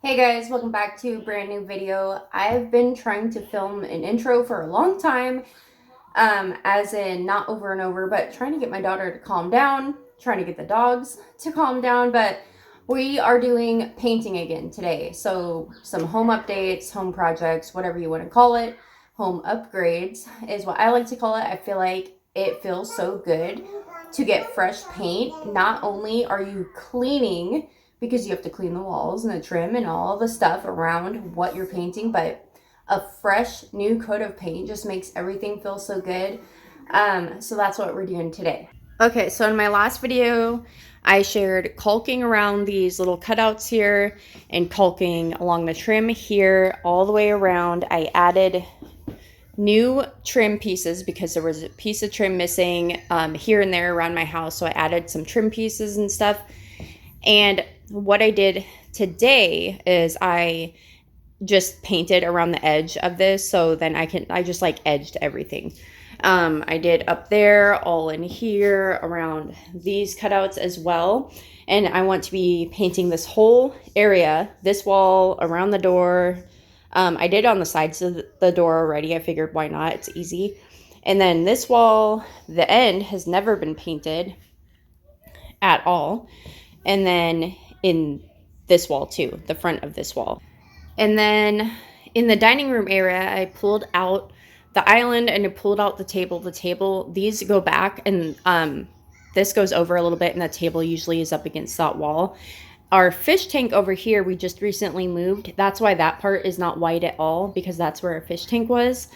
Hey guys, welcome back to a brand new video. I've been trying to film an intro for a long time, as in not over and over, but trying to get my daughter to calm down, trying to get the dogs to calm down, but we are doing painting again today. So some home updates, home projects, whatever you want to call it, home upgrades is what I like to call it. I feel like it feels so good to get fresh paint. Not only are you cleaning, because you have to clean the walls and the trim and all the stuff around what you're painting, but a fresh new coat of paint just makes everything feel so good. So that's what we're doing today. Okay, so in my last video, I shared caulking around these little cutouts here and caulking along the trim here all the way around. I added new trim pieces because there was a piece of trim missing here and there around my house, so I added some trim pieces and stuff. And what I did today is I just painted around the edge of this, so then I just like edged everything. I did up there, all in here, around these cutouts as well. And I want to be painting this whole area, this wall, around the door. I did on the sides of the door already. I figured why not? It's easy. And then this wall, the end has never been painted at all. And then in this wall too, the front of this wall. And then in the dining room area, I pulled out the island and I pulled out the table. These go back, and this goes over a little bit, and the table usually is up against that wall. Our fish tank over here, we just recently moved. That's why that part is not white at all, because that's where our fish tank was.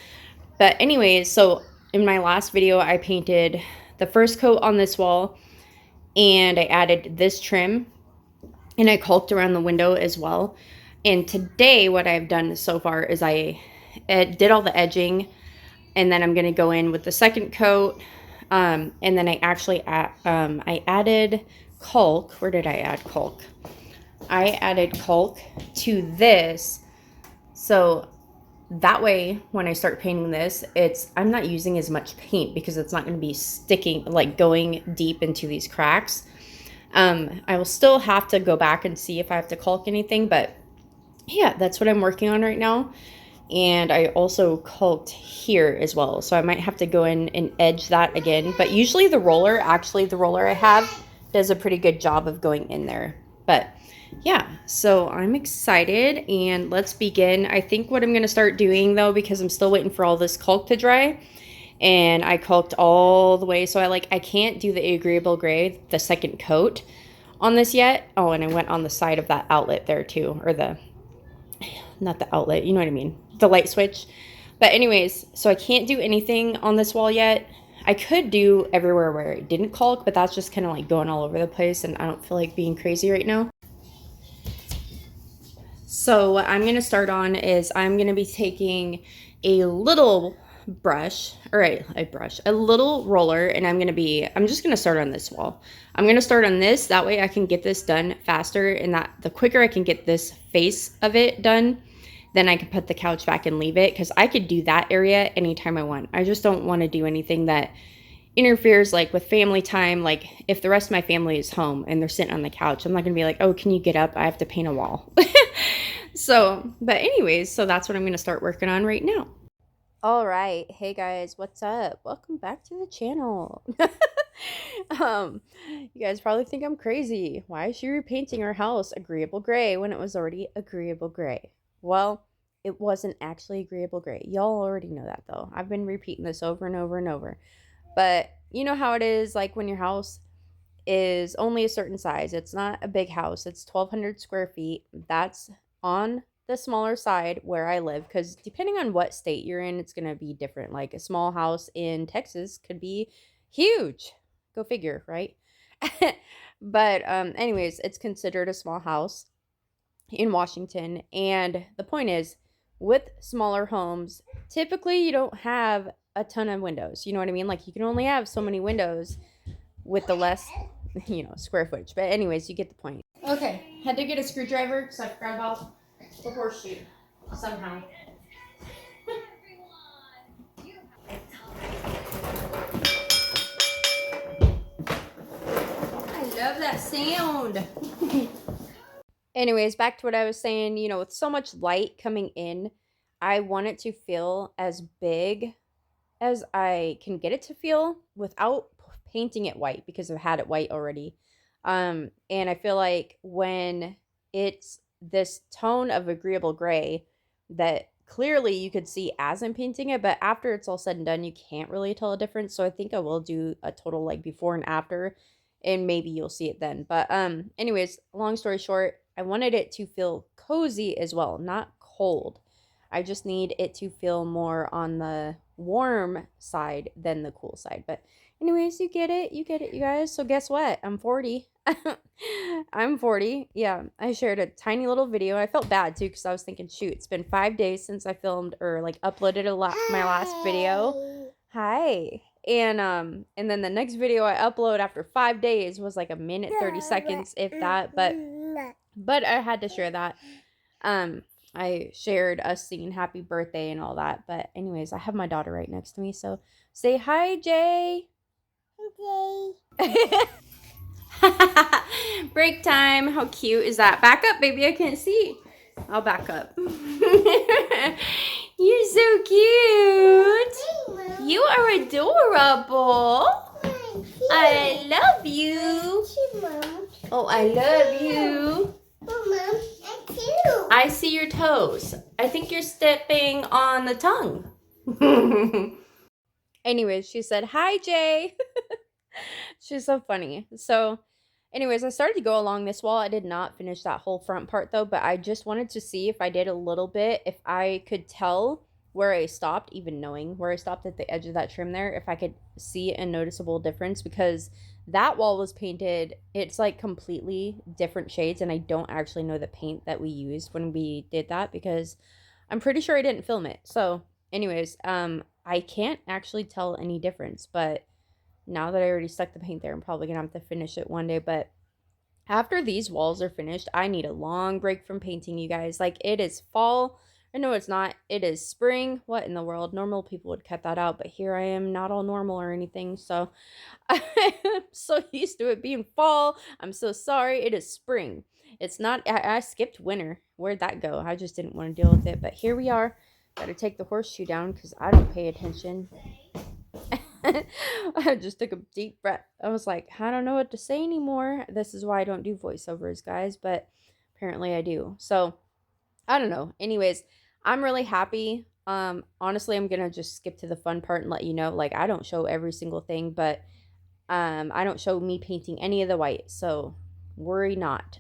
But anyways, so in my last video, I painted the first coat on this wall, and I added this trim, and I caulked around the window as well. And today what I've done so far is I did all the edging, and then I'm going to go in with the second coat, and then I actually I added caulk. Where did I add caulk? I added caulk to this, so that way when I start painting this, I'm not using as much paint because it's not going to be sticking, like going deep into these cracks. I will still have to go back and see if I have to caulk anything, but yeah, that's what I'm working on right now. And I also caulked here as well, so I might have to go in and edge that again. But usually the roller I have does a pretty good job of going in there. But yeah, so I'm excited, and let's begin. I think what I'm going to start doing though, because I'm still waiting for all this caulk to dry, and I caulked all the way, so I can't do the agreeable gray, the second coat on this yet. Oh, and I went on the side of that outlet there too, or not the outlet, you know what I mean, the light switch. But anyways, so I can't do anything on this wall yet. I could do everywhere where I didn't caulk, but that's just kind of like going all over the place, and I don't feel like being crazy right now. So what I'm going to start on is I'm going to be taking a little brush, a little roller, and I'm just going to start on this wall. I'm going to start on this, that way I can get this done faster, and that the quicker I can get this face of it done, then I can put the couch back and leave it, because I could do that area anytime I want. I just don't want to do anything that interferes like with family time. Like if the rest of my family is home and they're sitting on the couch, I'm not gonna be like, oh, can you get up? I have to paint a wall. So, but anyways, so that's what I'm gonna start working on right now. All right, hey guys, what's up? Welcome back to the channel. You guys probably think I'm crazy. Why is she repainting her house agreeable gray when it was already agreeable gray? Well, it wasn't actually agreeable gray. Y'all already know that though. I've been repeating this over and over and over. But you know how it is, like when your house is only a certain size. It's not a big house. It's 1,200 square feet. That's on the smaller side where I live, because depending on what state you're in, it's going to be different. Like a small house in Texas could be huge. Go figure, right? But anyways, it's considered a small house in Washington. And the point is, with smaller homes, typically you don't have a ton of windows. You know what I mean? Like you can only have so many windows with the less, square footage. But anyways, you get the point. Okay, had to get a screwdriver because I forgot about the horseshoe somehow. I love that sound. Anyways, back to what I was saying, with so much light coming in, I want it to feel as big as I can get it to feel without painting it white because I've had it white already. And I feel like when it's this tone of agreeable gray that clearly you could see as I'm painting it, but after it's all said and done, you can't really tell a difference. So I think I will do a total like before and after, and maybe you'll see it then. But anyways, long story short, I wanted it to feel cozy as well, not cold. I just need it to feel more on the warm side than the cool side. But anyways, you get it. You get it, you guys. So guess what? I'm 40. I'm 40. Yeah, I shared a tiny little video. I felt bad too because I was thinking, shoot, it's been 5 days since I filmed or like uploaded my last video. Hi. And then the next video I upload after 5 days was like a minute 30 seconds, if that. But I had to share that. I shared us singing happy birthday and all that. But anyways, I have my daughter right next to me. So say hi, Jay. Okay. Break time. How cute is that? Back up, baby. I can't see. I'll back up. You're so cute. You are adorable. I love you. Oh, I love you. I see your toes. I think you're stepping on the tongue. Anyways, she said, hi, Jay. She's so funny. So, anyways, I started to go along this wall. I did not finish that whole front part, though, but I just wanted to see if I did a little bit, if I could tell where I stopped, even knowing where I stopped at the edge of that trim there, if I could see a noticeable difference, because that wall was painted, it's like completely different shades, and I don't actually know the paint that we used when we did that, because I'm pretty sure I didn't film it. So anyways, I can't actually tell any difference, but now that I already stuck the paint there, I'm probably gonna have to finish it one day. But after these walls are finished, I need a long break from painting, you guys. Like, it is fall. I know it's not. It is spring. What in the world? Normal people would cut that out, but here I am, not all normal or anything. So I'm so used to it being fall. I'm so sorry. It is spring. It's not. I skipped winter. Where'd that go? I just didn't want to deal with it. But here we are. Gotta take the horseshoe down because I don't pay attention. I just took a deep breath. I was like, I don't know what to say anymore. This is why I don't do voiceovers, guys, but apparently I do. So I don't know. Anyways, I'm really happy. Honestly, I'm gonna just skip to the fun part and let you know, like, I don't show every single thing, but I don't show me painting any of the white, so worry not.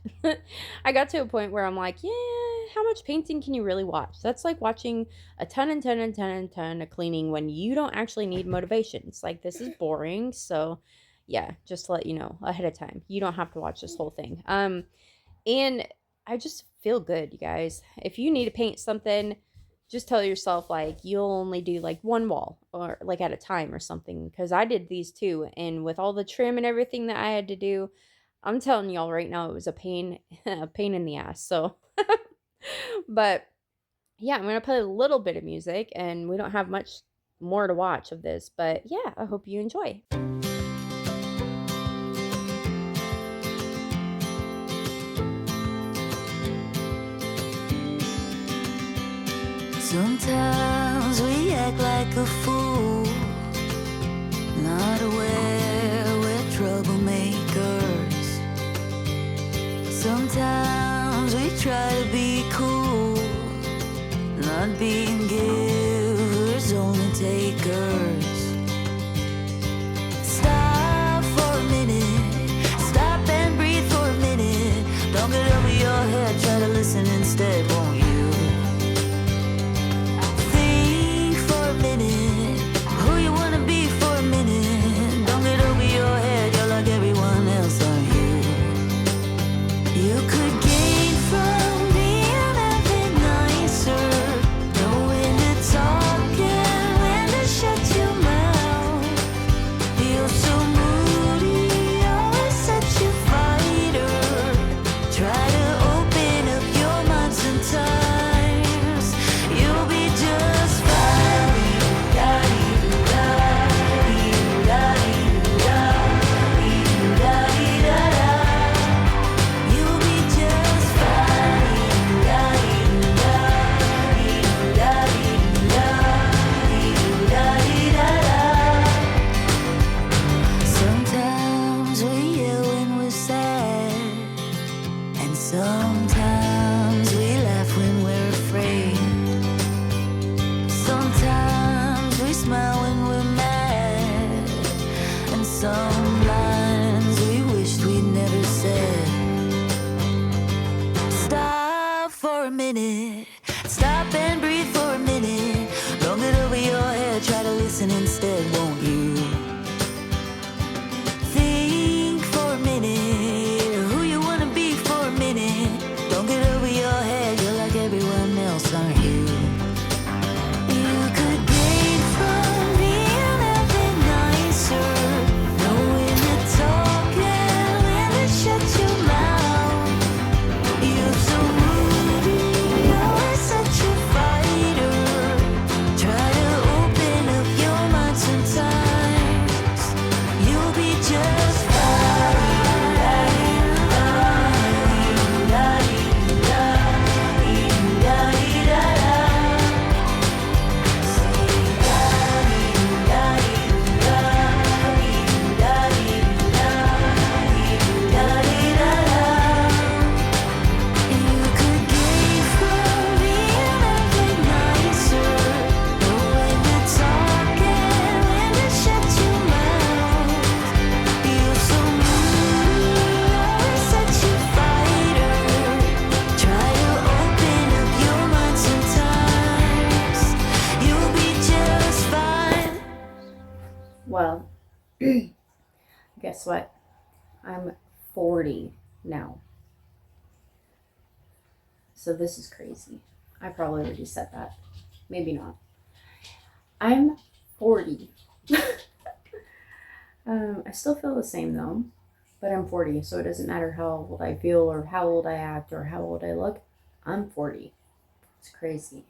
I got to a point where I'm like, yeah, how much painting can you really watch? That's like watching a ton and ton and ton and ton of cleaning when you don't actually need motivation. It's like, this is boring. So yeah, just to let you know ahead of time, you don't have to watch this whole thing. And I just feel good, you guys. If you need to paint something, just tell yourself, like, you'll only do like one wall or like at a time or something, because I did these too, and with all the trim and everything that I had to do, I'm telling y'all right now, it was a pain in the ass. So but yeah, I'm gonna play a little bit of music, and we don't have much more to watch of this, but yeah, I hope you enjoy. Sometimes we act like a fool, not aware we're troublemakers. Sometimes we try to be cool, not being givers, only takers. Stop for a minute, stop and breathe for a minute. Don't get over your head, try to listen instead, won't you? Who you wanna be for a minute. Don't get over your head, you're like everyone else, aren't you? You could gain from being a bit nicer, know when to talk and when to shut your mouth. You're so moody, always such a fighter. Try to open up your mind sometimes. for a minute. Stop and breathe for a minute. Long it over your head, try to listen instead, won't you? Think for a minute, who you wanna be for a minute. Don't get over your head, you're like everyone else, aren't you? You could gain from being a bit nicer, knowing to talk and when to shut your mouth. You're so moody, you're such a fighter. Try to open up your mind sometimes. You'll be just Well, guess what? I'm 40 now. So this is crazy. I probably already said that. Maybe not. I'm 40. I still feel the same though, but I'm 40, so it doesn't matter how old I feel or how old I act or how old I look. I'm 40. It's crazy.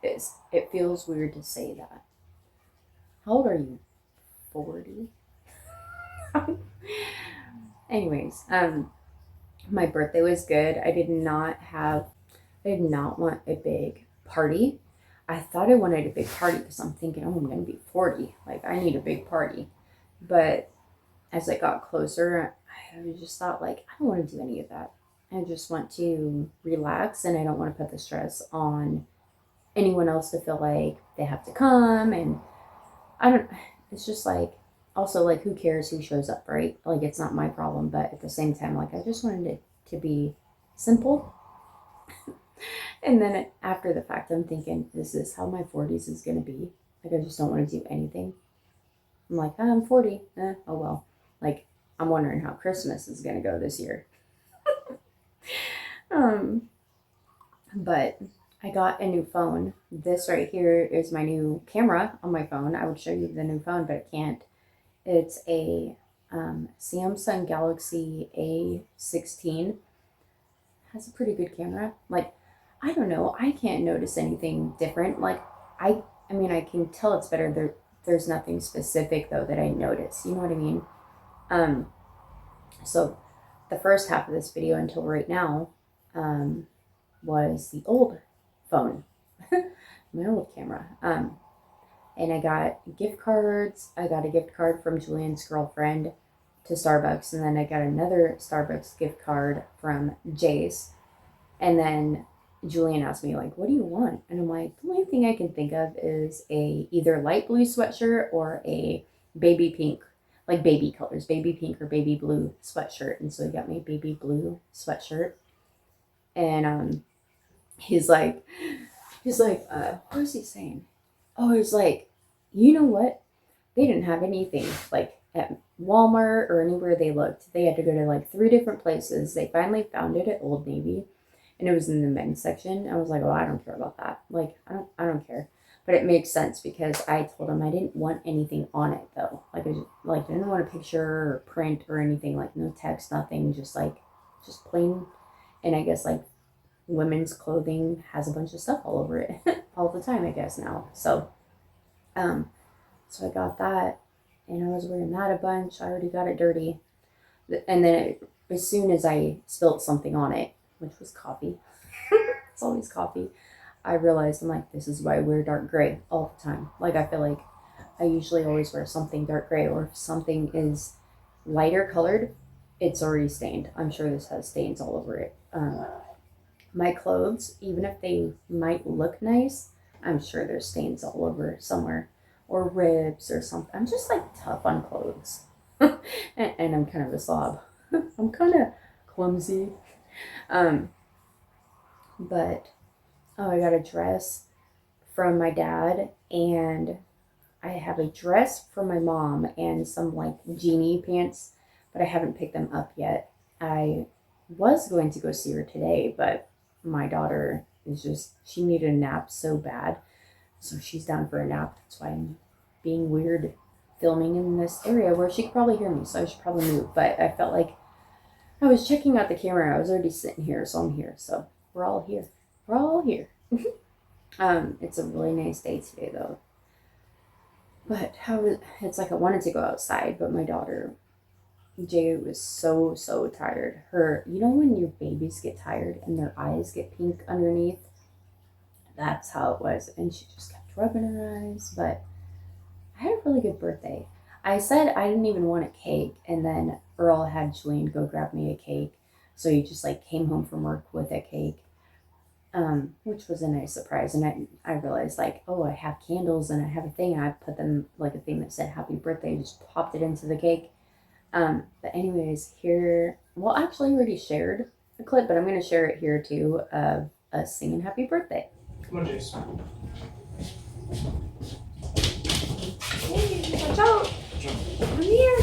It feels weird to say that. How old are you? 40. Anyways, my birthday was good. I did not want a big party. I thought I wanted a big party because I'm thinking, oh, I'm gonna be 40. Like, I need a big party. But as I got closer, I just thought, like, I don't want to do any of that. I just want to relax, and I don't want to put the stress on anyone else to feel like they have to come. And it's just like, also, like, who cares who shows up, right? Like, it's not my problem, but at the same time, like, I just wanted it to be simple. And then after the fact, I'm thinking, is this how my 40s is going to be? Like, I just don't want to do anything. I'm like, oh, I'm 40. Oh, well. Like, I'm wondering how Christmas is going to go this year. But I got a new phone. This right here is my new camera on my phone. I would show you the new phone, but I can't. It's a Samsung Galaxy A16. Has a pretty good camera. Like, I don't know. I can't notice anything different. Like, I mean, I can tell it's better. There's nothing specific, though, that I notice. You know what I mean? So the first half of this video until right now was the old phone, my old camera. And I got gift cards. I got a gift card from Julian's girlfriend to Starbucks, and then I got another Starbucks gift card from Jace. And then Julian asked me, like, what do you want? And I'm like, the only thing I can think of is a either light blue sweatshirt or a baby pink, like baby colors, baby pink or baby blue sweatshirt. And so he got me a baby blue sweatshirt. And he's like, what was he saying? Oh, he's like, you know what? They didn't have anything like at Walmart or anywhere they looked. They had to go to like 3 different places. They finally found it at Old Navy, and it was in the men's section. I was like, oh, I don't care about that. Like, I don't care. But it makes sense because I told him I didn't want anything on it though. Like, I didn't want a picture or print or anything. Like, no text, nothing. Just plain. And I guess like women's clothing has a bunch of stuff all over it all the time, I guess now. So I got that, and I was wearing that a bunch. I already got it dirty. And then as soon as I spilled something on it, which was coffee, it's always coffee, I realized, I'm like, this is why I wear dark gray all the time. Like, I feel like I usually always wear something dark gray, or if something is lighter colored, it's already stained. I'm sure this has stains all over it. My clothes, even if they might look nice, I'm sure there's stains all over somewhere, or ribs or something. I'm just like tough on clothes. and I'm kind of a slob. I'm kind of clumsy. But oh, I got a dress from my dad, and I have a dress from my mom and some like genie pants, but I haven't picked them up yet. I was going to go see her today, but my daughter is just, she needed a nap so bad. So she's down for a nap. That's why I'm being weird filming in this area where she could probably hear me. So I should probably move. But I felt like I was checking out the camera. I was already sitting here, so I'm here. So we're all here. We're all here. It's a really nice day today though. But it's like I wanted to go outside, but my daughter Jay was so tired. You know when your babies get tired and their eyes get pink underneath? That's how it was. And she just kept rubbing her eyes. But I had a really good birthday. I said I didn't even want a cake, and then Earl had Julian go grab me a cake. So he just like came home from work with a cake, which was a nice surprise. And I realized like, oh, I have candles and I have a thing. And I put them like a thing that said happy birthday, just popped it into the cake. But anyways, here, well, actually I already shared a clip, but I'm going to share it here too of us singing happy birthday. Come on, Jace. Hey, watch out. Come here.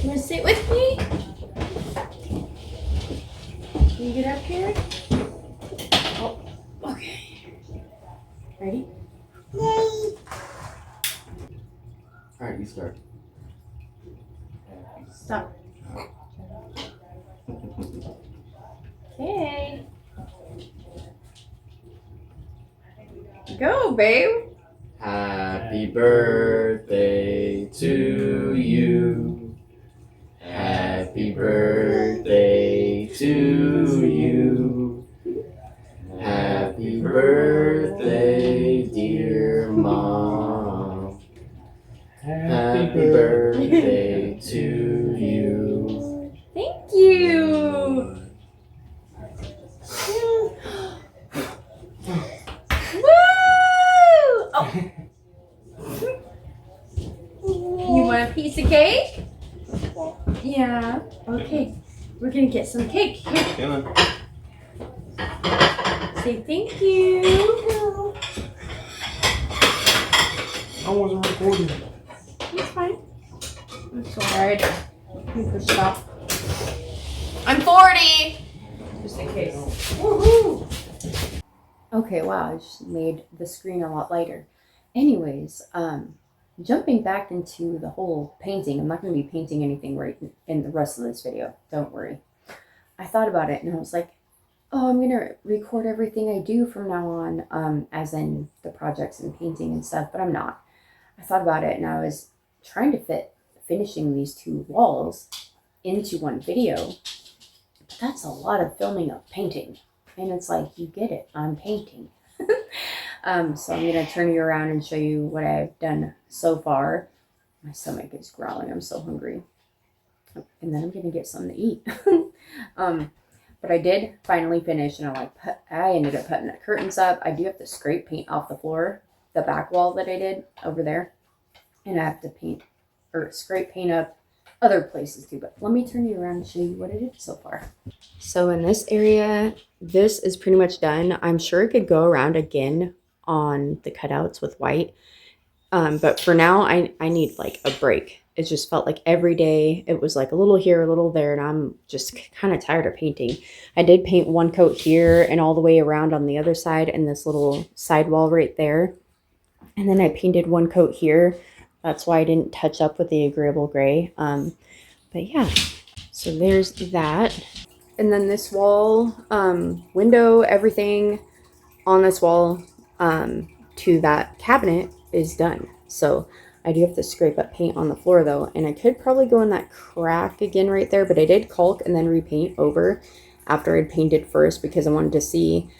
You want to sit with me? Can you get up here? Oh, okay. Ready? Yay. Alright, you start. Stop. Okay. Go, babe. Happy birthday to you. Happy birthday to you. Happy birthday, dear mom. Happy birthday to you. Thank you. Woo! Oh. You want a piece of cake? Yeah. Okay. We're gonna get some cake. Here. Say thank you. I wasn't recording. It's fine. It's alright. You push it off. I'm 40! Just in case. Woohoo! Okay, wow, I just made the screen a lot lighter. Anyways, jumping back into the whole painting, I'm not going to be painting anything right in the rest of this video. Don't worry. I thought about it and I was like, oh, I'm going to record everything I do from now on, as in the projects and painting and stuff, but I'm not. I thought about it and I was trying to fit finishing these 2 walls into one video, but that's a lot of filming of painting. And it's like, you get it, I'm painting. So I'm going to turn you around and show you what I've done so far. My stomach is growling, I'm so hungry. And then I'm going to get something to eat. But I did finally finish, and I ended up putting the curtains up. I do have to scrape paint off the floor, the back wall that I did over there. And I have to scrape paint up other places too. But let me turn you around and show you what I did so far. So in this area, this is pretty much done. I'm sure it could go around again on the cutouts with white. But for now, I need like a break. It just felt like every day it was like a little here, a little there, and I'm just kind of tired of painting. I did paint one coat here and all the way around on the other side and this little sidewall right there. And then I painted one coat here. That's why I didn't touch up with the agreeable gray. But yeah, so there's that. And then this wall, window, everything on this wall to that cabinet is done. So I do have to scrape up paint on the floor though, and I could probably go in that crack again right there, but I did caulk and then repaint over after I'd painted first because I wanted to see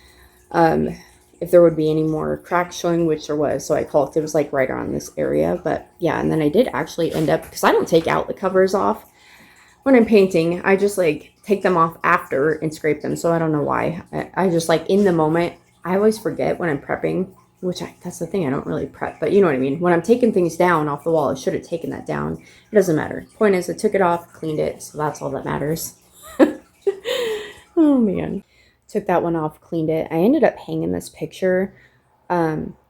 if there would be any more cracks showing, which there was. So I caulked. It was like right around this area, but yeah. And then I did actually end up, because I don't take outlet covers off when I'm painting. I just like take them off after and scrape them. So I don't know why. I just like in the moment, I always forget when I'm prepping, that's the thing, I don't really prep, but you know what I mean. When I'm taking things down off the wall, I should have taken that down. It doesn't matter. Point is, I took it off, cleaned it, so that's all that matters. Oh man. took that one off, cleaned it. I ended up hanging this picture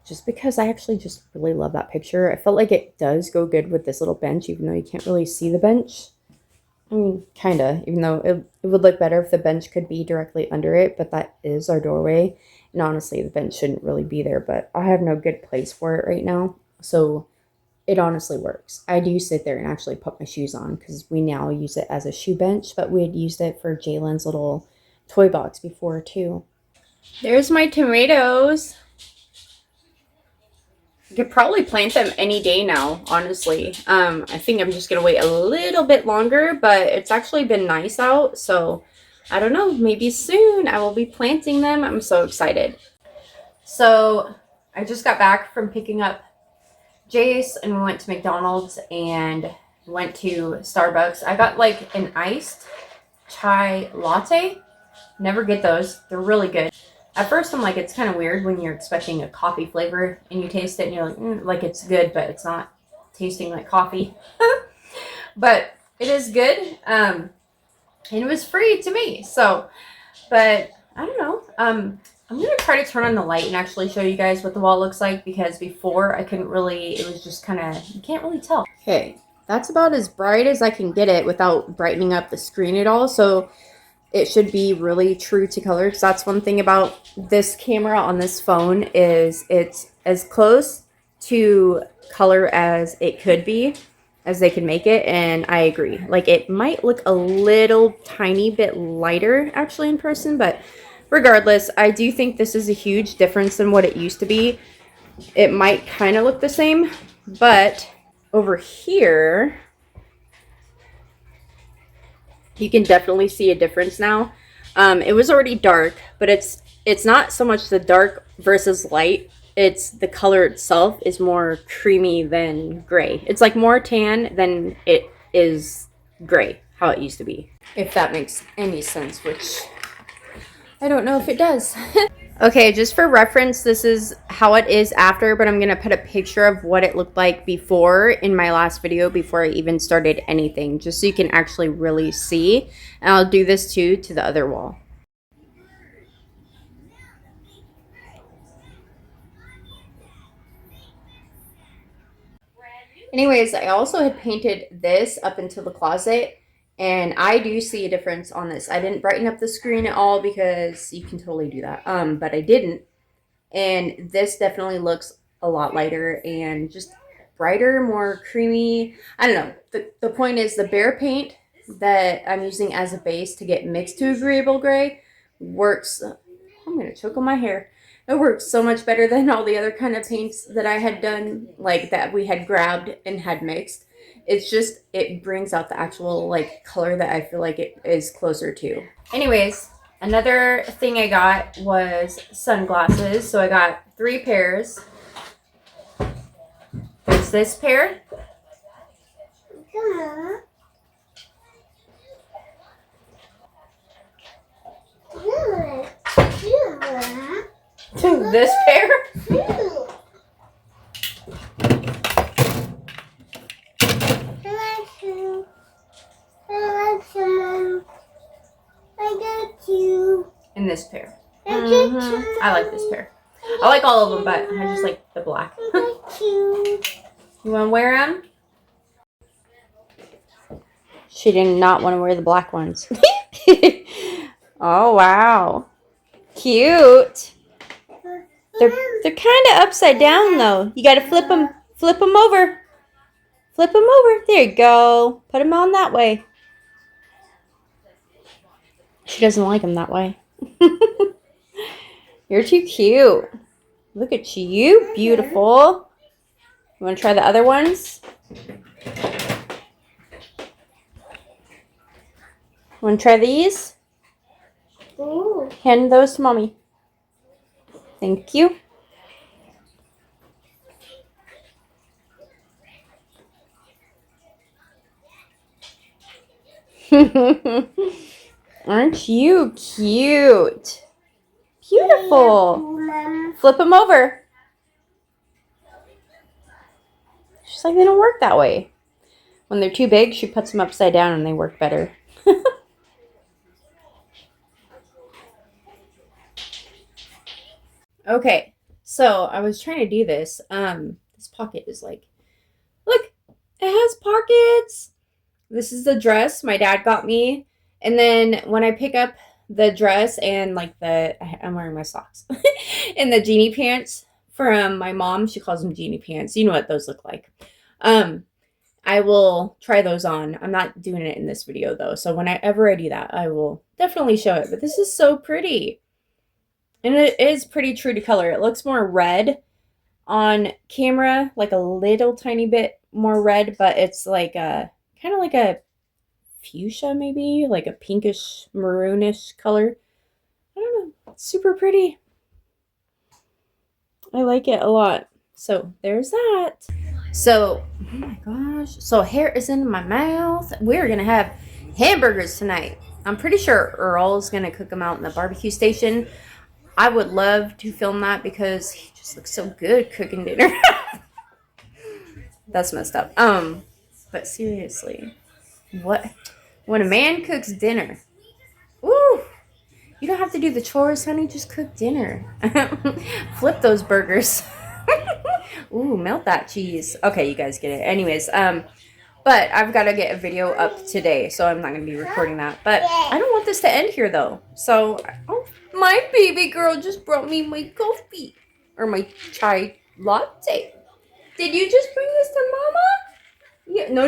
just because I actually just really love that picture. I felt like it does go good with this little bench, even though you can't really see the bench. I mean, kind of, even though it would look better if the bench could be directly under it, but that is our doorway. And honestly, the bench shouldn't really be there, but I have no good place for it right now. So it honestly works. I do sit there and actually put my shoes on because we now use it as a shoe bench, but we had used it for Jalen's little toy box before too. There's my tomatoes. I could probably plant them any day now, honestly. I think I'm just going to wait a little bit longer, but it's actually been nice out. So I don't know, maybe soon I will be planting them. I'm so excited. So I just got back from picking up Jace and we went to McDonald's and went to Starbucks. I got like an iced chai latte. Never get those. They're really good. At first, I'm like, it's kind of weird when you're expecting a coffee flavor and you taste it and you're like, like it's good, but it's not tasting like coffee. But it is good. And it was free to me. So, but I don't know. I'm going to try to turn on the light and actually show you guys what the wall looks like because before I couldn't really, it was just kind of, you can't really tell. Okay, that's about as bright as I can get it without brightening up the screen at all. So it should be really true to color because that's one thing about this camera on this phone is it's as close to color as it could be, as they can make it, and I agree. Like it might look a little tiny bit lighter actually in person, but regardless, I do think this is a huge difference than what it used to be. It might kind of look the same, but over here, you can definitely see a difference now. It was already dark, but it's not so much the dark versus light. It's the color itself is more creamy than gray. It's like more tan than it is gray, how it used to be. If that makes any sense, which I don't know if it does. Okay, just for reference, this is how it is after, but I'm going to put a picture of what it looked like before in my last video before I even started anything, just so you can actually really see. And I'll do this too to the other wall. Anyways, I also had painted this up into the closet. And I do see a difference on this. I didn't brighten up the screen at all because you can totally do that. But I didn't. And this definitely looks a lot lighter and just brighter, more creamy. I don't know. The point is the Bear paint that I'm using as a base to get mixed to agreeable gray works. I'm going to choke on my hair. It works so much better than all the other kind of paints that I had done, like that we had grabbed and had mixed. It's just, it brings out the actual like color that I feel like it is closer to. Anyways, another thing I got was sunglasses. So I got 3 pairs. There's this pair. This pair. And this pair. I like this pair. I like all of them, but I just like the black. You want to wear them? She did not want to wear the black ones. Oh, wow. Cute. They're kind of upside down, though. You got to flip them over. Flip them over. There you go. Put them on that way. She doesn't like them that way. You're too cute. Look at you, beautiful. You want to try the other ones? Want to try these? Ooh. Hand those to Mommy. Thank you. Aren't you cute? Beautiful. Flip them over. She's like, they don't work that way. When they're too big, she puts them upside down and they work better. Okay, so I was trying to do this. This pocket is like, look, it has pockets. This is the dress my dad got me. And then when I pick up the dress and like I'm wearing my socks and the genie pants from my mom, she calls them genie pants. You know what those look like. I will try those on. I'm not doing it in this video though. So whenever I do that, I will definitely show it. But this is so pretty. And it is pretty true to color. It looks more red on camera, like a little tiny bit more red, but it's like a kind of like a fuchsia, maybe like a pinkish maroonish color. I don't know. It's super pretty. I like it a lot. So there's that. So, oh my gosh. So hair is in my mouth. We're going to have hamburgers tonight. I'm pretty sure Earl's going to cook them out in the barbecue station. I would love to film that because he just looks so good cooking dinner. That's messed up. But seriously, when a man cooks dinner, ooh, you don't have to do the chores, honey. Just cook dinner. Flip those burgers. Ooh, melt that cheese. Okay, you guys get it. Anyways, but I've got to get a video up today, so I'm not going to be recording that. But I don't want this to end here, though. So, my baby girl just brought me my coffee. Or my chai latte. Did you just bring this to Mama? Yeah, no.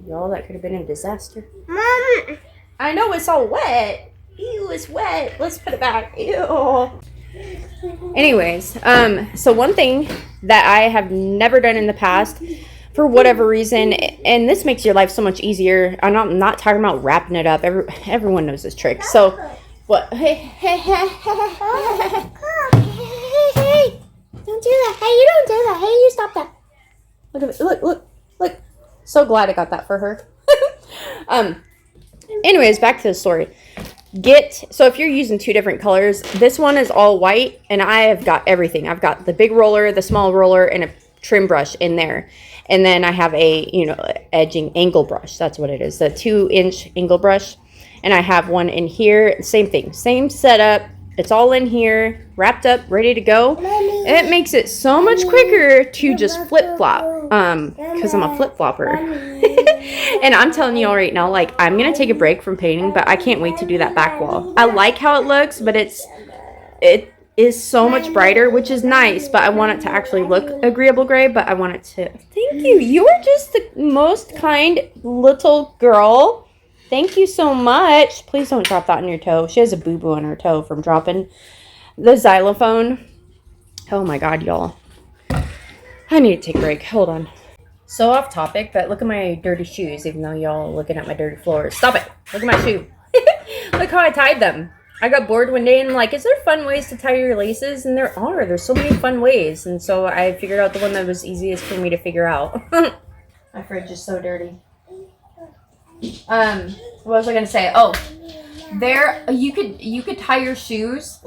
Y'all, that could have been a disaster. Mom. I know it's all wet. Ew, it's wet. Let's put it back. Ew. Anyways, so one thing that I have never done in the past, for whatever reason, and this makes your life so much easier. I'm not talking about wrapping it up. Everyone knows this trick. So, what? Hey, don't do that. Hey, you don't do that. Hey, you stop that. Look at it. Look. So glad I got that for her. Anyways, back to the story. So if you're using two different colors, this one is all white, and I have got everything. I've got the big roller, the small roller, and a trim brush in there. And then I have a, edging angle brush. That's what it is, the 2-inch angle brush. And I have one in here. Same thing, same setup. It's all in here, wrapped up, ready to go. And it makes it so much quicker to just flip-flop, because I'm a flip-flopper. And I'm telling you all right now, like, I'm going to take a break from painting, but I can't wait to do that back wall. I like how it looks, but it is so much brighter, which is nice, but I want it to actually look agreeable gray, but I want it to... Thank you. You are just the most kind little girl. Thank you so much. Please don't drop that on your toe. She has a boo-boo on her toe from dropping the xylophone. Oh my God, y'all. I need to take a break. Hold on. So off topic, but look at my dirty shoes, even though y'all are looking at my dirty floors. Stop it. Look at my shoe. Look how I tied them. I got bored one day and I'm like, is there fun ways to tie your laces? And there are. There's so many fun ways. And so I figured out the one that was easiest for me to figure out. My fridge is so dirty. What was I gonna say? Oh, there you could tie your shoes.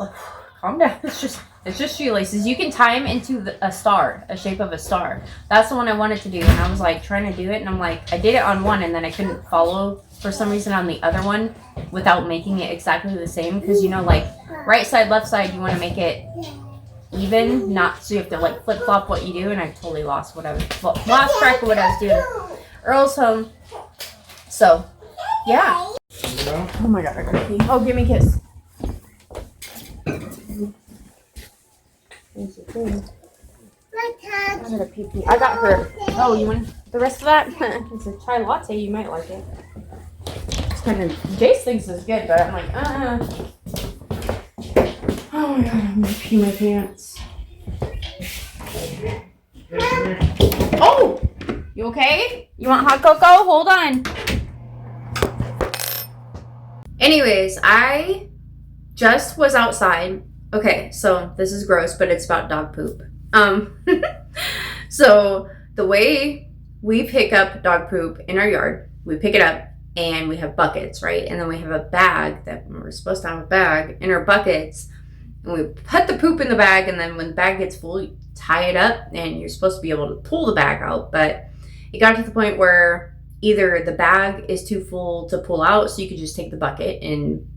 Calm down. It's just shoelaces. You can tie them into a star, a shape of a star. That's the one I wanted to do, and I was like trying to do it, and I'm like, I did it on one, and then I couldn't follow for some reason on the other one without making it exactly the same. Because like right side, left side, you want to make it even, not so you have to like flip flop what you do. And I totally lost lost track of what I was doing. Earl's home. So, yeah. Oh my God, I gotta pee. Oh, give me a kiss. I gotta pee. I got her. Oh, you want the rest of that? It's a chai latte. You might like it. It's kind of, Jace thinks it's good, but I'm like, Oh my God, I'm gonna pee my pants. Oh! You okay? You want hot cocoa? Hold on. Anyways, I just was outside. Okay, so this is gross, but it's about dog poop. So the way we pick up dog poop in our yard, we pick it up and we have buckets, right? And then we have a bag that we're supposed to have a bag in our buckets. And we put the poop in the bag, and then when the bag gets full, you tie it up and you're supposed to be able to pull the bag out. But it got to the point where either the bag is too full to pull out, so you could just take the bucket and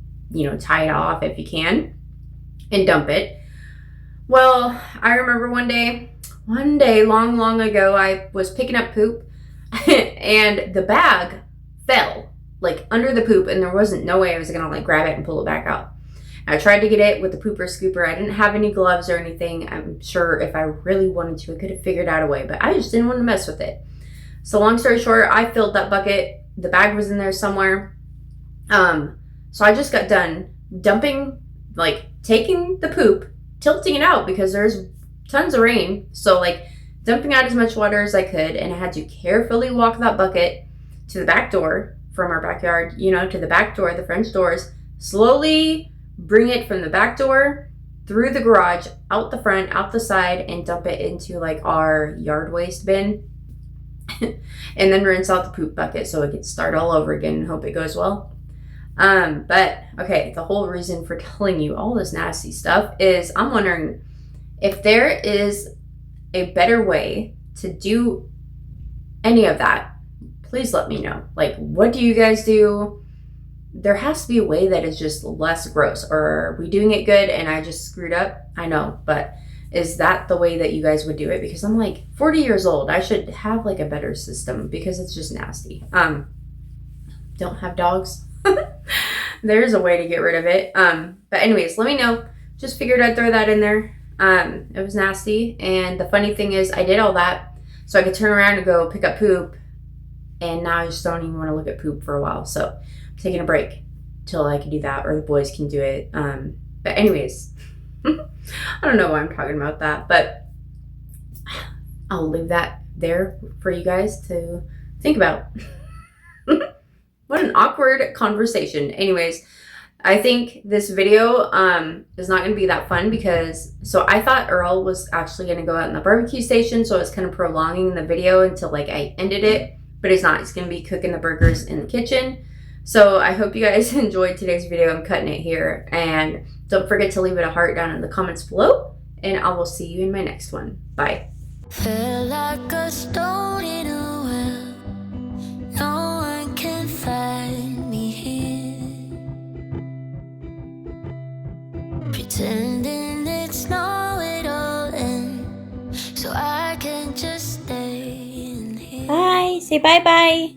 tie it off if you can and dump it. Well, I remember one day long ago, I was picking up poop and the bag fell like under the poop, and there wasn't no way I was gonna like grab it and pull it back out. I tried to get it with the pooper scooper. I didn't have any gloves or anything. I'm sure if I really wanted to, I could have figured out a way, but I just didn't want to mess with it. So long story short, I filled that bucket. The bag was in there somewhere. So I just got done dumping, like taking the poop, tilting it out because there's tons of rain. So like dumping out as much water as I could, and I had to carefully walk that bucket to the back door from our backyard, to the back door, the French doors, slowly bring it from the back door through the garage, out the front, out the side, and dump it into like our yard waste bin. And then rinse out the poop bucket so it can start all over again and hope it goes well. But okay, the whole reason for telling you all this nasty stuff is I'm wondering if there is a better way to do any of that. Please let me know. Like, what do you guys do? There has to be a way that is just less gross. Or are we doing it good and I just screwed up? I know, but is that the way that you guys would do it? Because I'm like 40 years old. I should have like a better system because it's just nasty. Don't have dogs. There's a way to get rid of it. But anyways, let me know. Just figured I'd throw that in there. It was nasty. And the funny thing is I did all that so I could turn around and go pick up poop. And now I just don't even want to look at poop for a while. So I'm taking a break till I can do that, or the boys can do it. But anyways, I don't know why I'm talking about that, but I'll leave that there for you guys to think about. What an awkward conversation. Anyways, I think this video is not going to be that fun because, so I thought Earl was actually going to go out in the barbecue station, so I was kind of prolonging the video until like I ended it, but he's not. He's going to be cooking the burgers in the kitchen. So I hope you guys enjoyed today's video. I'm cutting it here, and don't forget to leave it a heart down in the comments below, and I will see you in my next one. Bye. Feel like a stone in a well. No one can find me here. Pretending it's not it all end, so I can just stay in here. Bye. Say bye-bye.